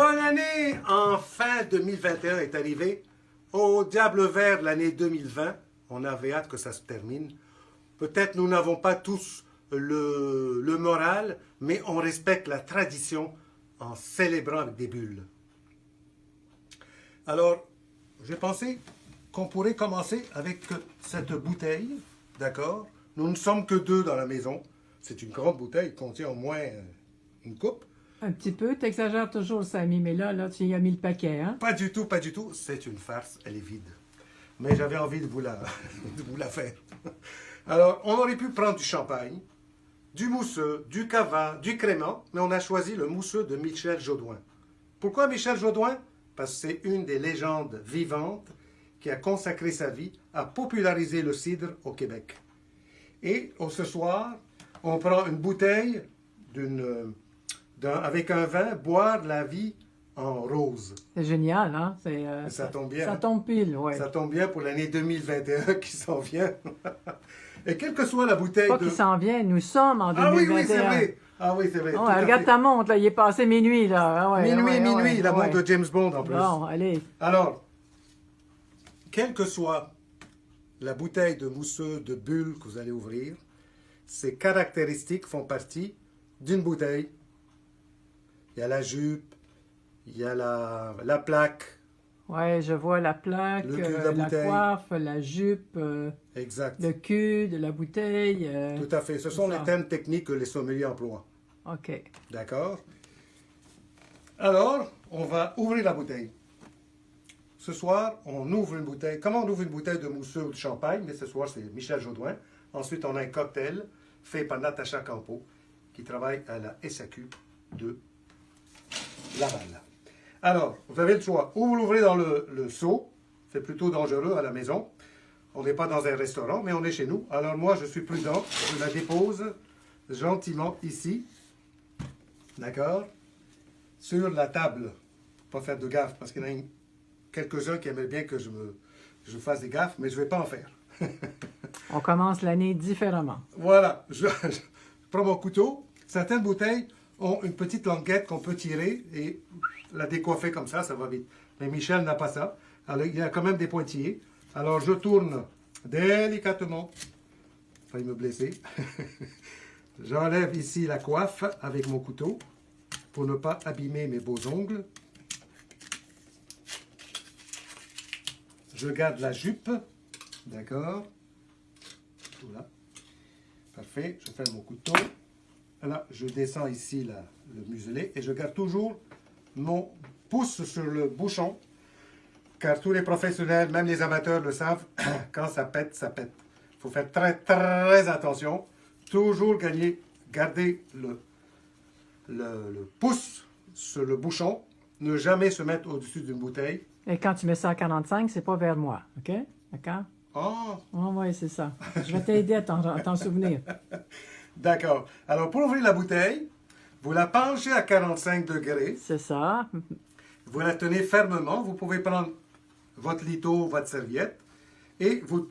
Bonne année! Enfin 2021 est arrivé. Au diable vert de l'année 2020. On avait hâte que ça se termine. Peut-être nous n'avons pas tous le moral, mais on respecte la tradition en célébrant avec des bulles. Alors, j'ai pensé qu'on pourrait commencer avec cette bouteille, d'accord? Nous ne sommes que deux dans la maison. C'est une grande bouteille qui contient au moins une coupe. Un petit peu, t'exagères toujours, Samy, mais là, tu y as mis le paquet, hein? Pas du tout, pas du tout. C'est une farce, elle est vide. Mais j'avais envie de vous la faire. Alors, on aurait pu prendre du champagne, du mousseux, du cava, du crémant, mais on a choisi le mousseux de Michel Jaudoin. Pourquoi Michel Jaudoin? Parce que c'est une des légendes vivantes qui a consacré sa vie à populariser le cidre au Québec. Et ce soir, on prend une bouteille avec un vin, boire la vie en rose. C'est génial, hein? Ça tombe bien. Ça tombe pile, oui. Ça tombe bien pour l'année 2021 qui s'en vient. Et quelle que soit la bouteille Pas qui s'en vient, nous sommes en 2021. Ah oui, oui, c'est vrai. Ah oui, c'est vrai. Oh, regarde ta montre, là, il est passé minuit, là. Ah ouais, minuit, la montre de James Bond en plus. Bon, allez. Alors, quelle que soit la bouteille de mousseux de bulle que vous allez ouvrir, ces caractéristiques font partie d'une bouteille. Il y a la jupe, il y a la plaque. Oui, je vois la plaque, Le cul de la la bouteille. coiffe, la jupe, Exact. le cul de la bouteille. Tout à fait. Ce sont ça. les termes techniques que les sommeliers emploient. OK. D'accord? Alors, on va ouvrir la bouteille. Ce soir, on ouvre une bouteille. Comment on ouvre une bouteille de mousseux ou de champagne? Mais ce soir, c'est Michel Jaudoin. Ensuite, on a un cocktail fait par Natacha Campo, qui travaille à la SAQ de Laval. Alors, vous avez le choix. Ou vous l'ouvrez dans le seau. C'est plutôt dangereux à la maison. On n'est pas dans un restaurant, mais on est chez nous. Alors moi, je suis prudent. Je la dépose gentiment ici. D'accord? Sur la table. Pas faire de gaffe, parce qu'il y en a quelques-uns qui aimeraient bien que je fasse des gaffes, mais je ne vais pas en faire. On commence l'année différemment. Voilà. Je prends mon couteau. Certaines bouteilles ont une petite languette qu'on peut tirer et la décoiffer comme ça va vite. Mais Michel n'a pas ça. Alors, il y a quand même des pointillés. Alors, je tourne délicatement. Failli me blesser. J'enlève ici la coiffe avec mon couteau pour ne pas abîmer mes beaux ongles. Je garde la jupe. D'accord. Voilà. Parfait. Je ferme mon couteau. Là, je descends ici le muselet et je garde toujours mon pouce sur le bouchon, car tous les professionnels, même les amateurs le savent, quand ça pète, ça pète. Il faut faire très, très attention. Toujours garder le pouce sur le bouchon, ne jamais se mettre au-dessus d'une bouteille. Et quand tu mets ça à 45, c'est pas vers moi, OK? D'accord? Oh! Oh, oui, c'est ça. Je vais t'aider à t'en souvenir. D'accord. Alors, pour ouvrir la bouteille, vous la penchez à 45 degrés. C'est ça. Vous la tenez fermement. Vous pouvez prendre votre lito, votre serviette, et vous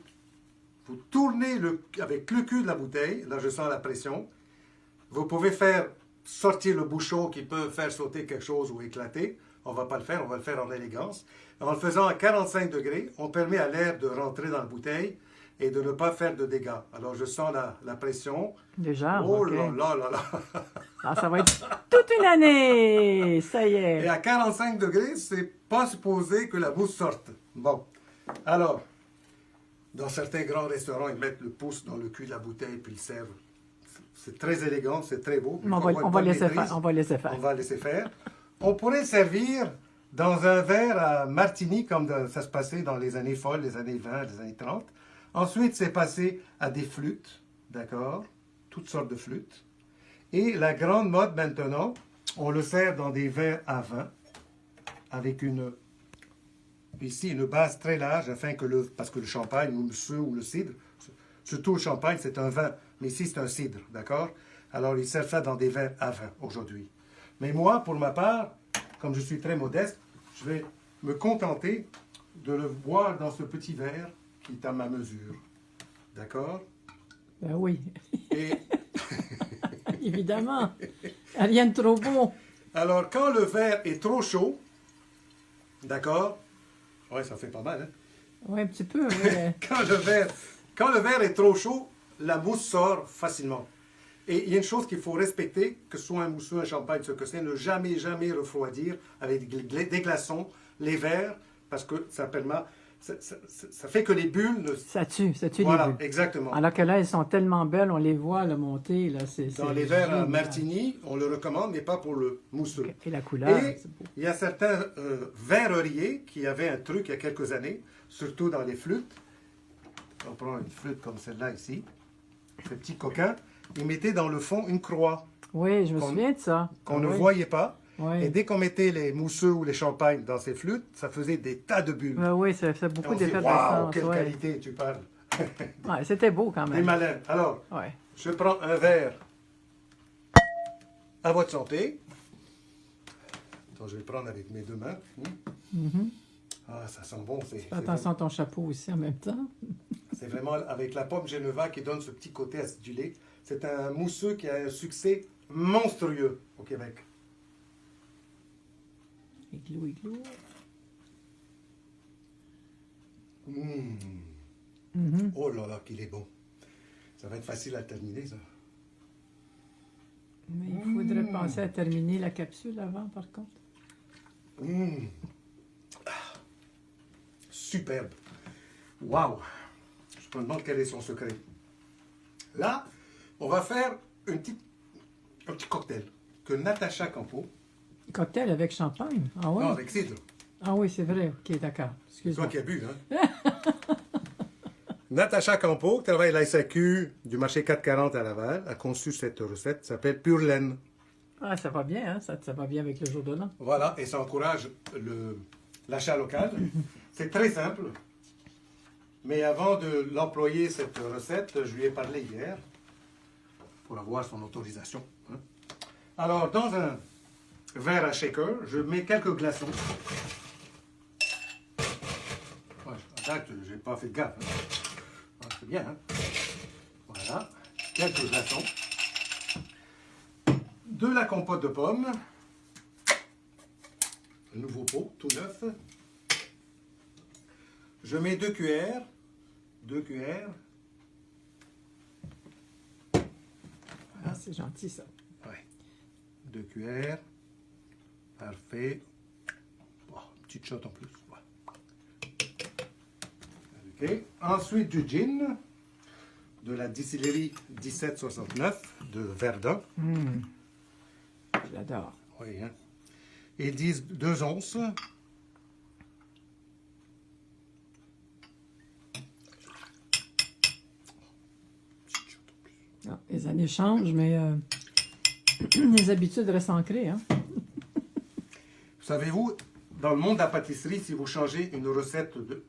tournez avec le cul de la bouteille. Là, je sens la pression. Vous pouvez faire sortir le bouchon qui peut faire sauter quelque chose ou éclater. On ne va pas le faire, on va le faire en élégance. En le faisant à 45 degrés, on permet à l'air de rentrer dans la bouteille et de ne pas faire de dégâts. Alors, je sens la pression. Déjà, Oh OK. là là là là! Ah, ça va être toute une année! Ça y Et est. à 45 degrés, c'est pas supposé que la mousse sorte. Bon. Alors, dans certains grands restaurants, ils mettent le pouce dans le cul de la bouteille puis ils servent. C'est très élégant, c'est très beau. On va laisser faire. On va laisser faire. On va laisser faire. On pourrait servir dans un verre à martini, comme ça se passait dans les années folles, les années 20, les années 30. Ensuite, c'est passé à des flûtes, d'accord? Toutes sortes de flûtes. Et la grande mode maintenant, on le sert dans des verres à vin, avec ici une base très large, parce que le champagne, ou le mousseux, ou le cidre, surtout le champagne, c'est un vin, mais ici c'est un cidre, d'accord? Alors ils servent ça dans des verres à vin aujourd'hui. Mais moi, pour ma part, comme je suis très modeste, je vais me contenter de le boire dans ce petit verre qui est à ma mesure. D'accord? Ben oui, Et évidemment. Rien de trop beau. Alors, quand le verre est trop chaud, d'accord? Ouais, ça fait pas mal, hein? Oui, un petit peu. Mais... Quand le verre est trop chaud, la mousse sort facilement. Et il y a une chose qu'il faut respecter, que ce soit un mousseux, un champagne, ce que c'est, ne jamais, jamais refroidir avec des glaçons les verres, parce que ça permet, ça fait que les bulles ne... ça tue les Voilà, bulles. exactement. Alors que là, elles sont tellement belles, on les voit là, monter. Là, Dans les verres à martini, on le recommande, mais pas pour le mousseux. Et la couleur, Et c'est beau. il y a certains verreriers qui avaient un truc il y a quelques années, surtout dans les flûtes. On prend une flûte comme celle-là ici, ce petit coquin. Ils mettaient dans le fond une croix Oui, je me souviens de ça. qu'on ne Oui. voyait pas. Oui. Et dès qu'on mettait les mousseux ou les champagnes dans ces flûtes, ça faisait des tas de bulles. Oui, ça fait Et beaucoup on se dit, d'effets de waouh, sens. quelle Ouais. qualité tu parles. Ouais, c'était beau quand Les même. malins. Alors, Ouais. je prends un verre à votre santé. Attends, je vais le prendre avec mes deux mains. Ah, ça sent bon. Fais attention à ton chapeau aussi en même temps. C'est vraiment avec la pomme Geneva qui donne ce petit côté acidulé. C'est un mousseux qui a un succès monstrueux au Québec. Igloo, igloo. Oh là là, qu'il est bon. Ça va être facile à terminer, ça. Mais il faudrait penser à terminer la capsule avant, par contre. Superbe. Waouh. Je me demande quel est son secret. Là, on va faire un petit cocktail que Natacha Campo, Cocktail avec champagne. Ah oui? non, avec cidre, Ah oui, c'est vrai. OK, d'accord. c'est toi Excuse-moi. qui as bu, hein? Natacha Campo, qui travaille à la SAQ du marché 440 à Laval, a conçu cette recette qui s'appelle Pure Laine. Ah, ça va bien, hein? Ça va bien avec le jour de l'an. Voilà, et ça encourage l'achat local. C'est très simple. Mais avant de l'employer, cette recette, je lui ai parlé hier pour avoir son autorisation. Hein. Alors, dans un verre à shaker, je mets quelques glaçons. Ouais, je n'ai pas fait de gaffe. Hein. Ouais, c'est bien. Hein. Voilà, quelques glaçons. De la compote de pommes. Un nouveau pot, tout neuf. Je mets 2 cuillères. 2 cuillères. Ah, c'est gentil, ça. Ouais. 2 cuillères. Parfait. Oh, une petite shot en plus. Ouais. OK. Ensuite, du gin. De la distillerie 1769 de Verdun. Je l'adore. Oui, hein. Ils disent 2 onces. Ah, les années changent, mais les habitudes restent ancrées. Hein? Savez-vous, dans le monde de la pâtisserie, si vous changez une recette de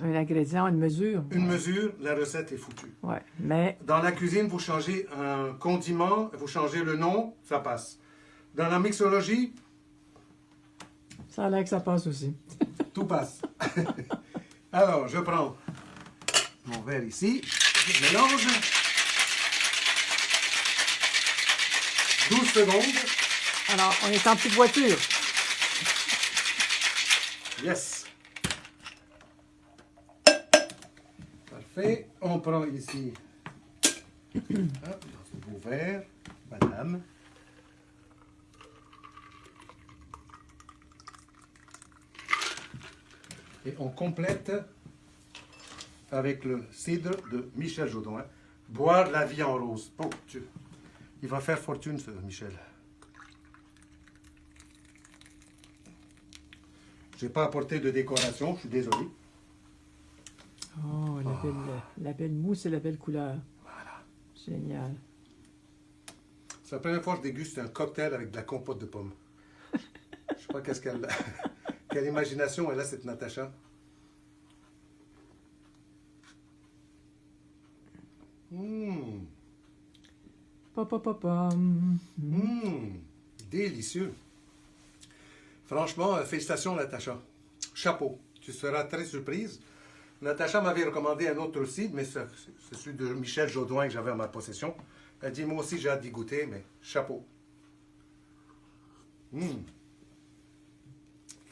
Un ingrédient, une mesure. une mesure, la recette est foutue. Ouais, mais Dans la cuisine, vous changez un condiment, vous changez le nom, ça passe. Dans la mixologie, ça a l'air que ça passe aussi. tout passe. Alors, je prends mon verre ici, je mélange. 12 secondes. Alors, on est en petite voiture. Yes. Parfait. On prend ici hop, dans ce beau verre, madame. Et on complète avec le cidre de Michel Jodoin. Boire la vie en rose. Oh, Dieu. Il va faire fortune, ce Michel. Je n'ai pas apporté de décoration, je suis désolé. Oh, la belle mousse et la belle couleur. Voilà. Génial. C'est la première fois que je déguste un cocktail avec de la compote de pommes. Je sais pas qu'est-ce qu'elle quelle imagination elle a, cette Natacha. Délicieux. Franchement, félicitations, Natacha. Chapeau. Tu seras très surprise. Natacha m'avait recommandé un autre cidre, mais c'est celui de Michel Jodoin que j'avais en ma possession. Elle dit, moi aussi, j'ai hâte d'y goûter, mais chapeau.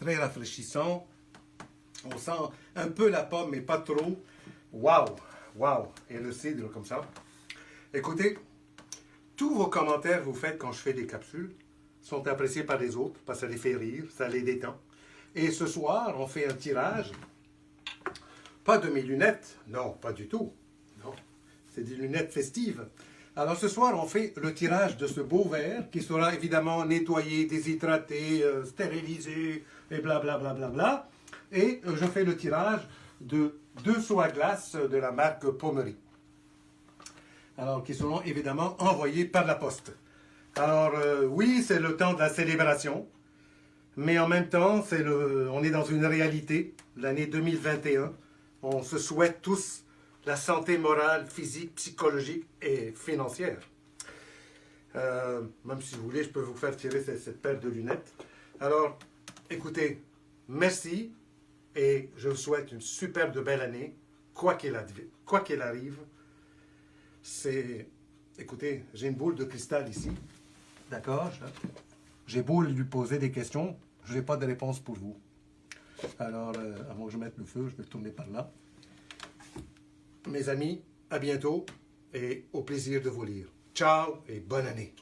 Très rafraîchissant. On sent un peu la pomme, mais pas trop. Waouh, waouh. Et le cidre comme ça. Écoutez, tous vos commentaires que vous faites quand je fais des capsules sont appréciés par les autres, parce que ça les fait rire, ça les détend. Et ce soir, on fait un tirage. Pas de mes lunettes, non, pas du tout. Non, c'est des lunettes festives. Alors ce soir, on fait le tirage de ce beau verre qui sera évidemment nettoyé, déshydraté, stérilisé et blablabla. Bla, bla, bla, bla. Et je fais le tirage de 2 seaux à glace de la marque Pommery. Alors qui seront évidemment envoyés par la poste. Alors oui, c'est le temps de la célébration, mais en même temps, on est dans une réalité, l'année 2021. On se souhaite tous la santé morale, physique, psychologique et financière. Même si vous voulez, je peux vous faire tirer cette paire de lunettes. Alors, écoutez, merci et je vous souhaite une superbe belle année, quoi qu'il arrive. Écoutez, j'ai une boule de cristal ici, d'accord? J'ai beau lui poser des questions, je n'ai pas de réponse pour vous. Alors, avant que je mette le feu, je vais tourner par là. Mes amis, à bientôt et au plaisir de vous lire. Ciao et bonne année.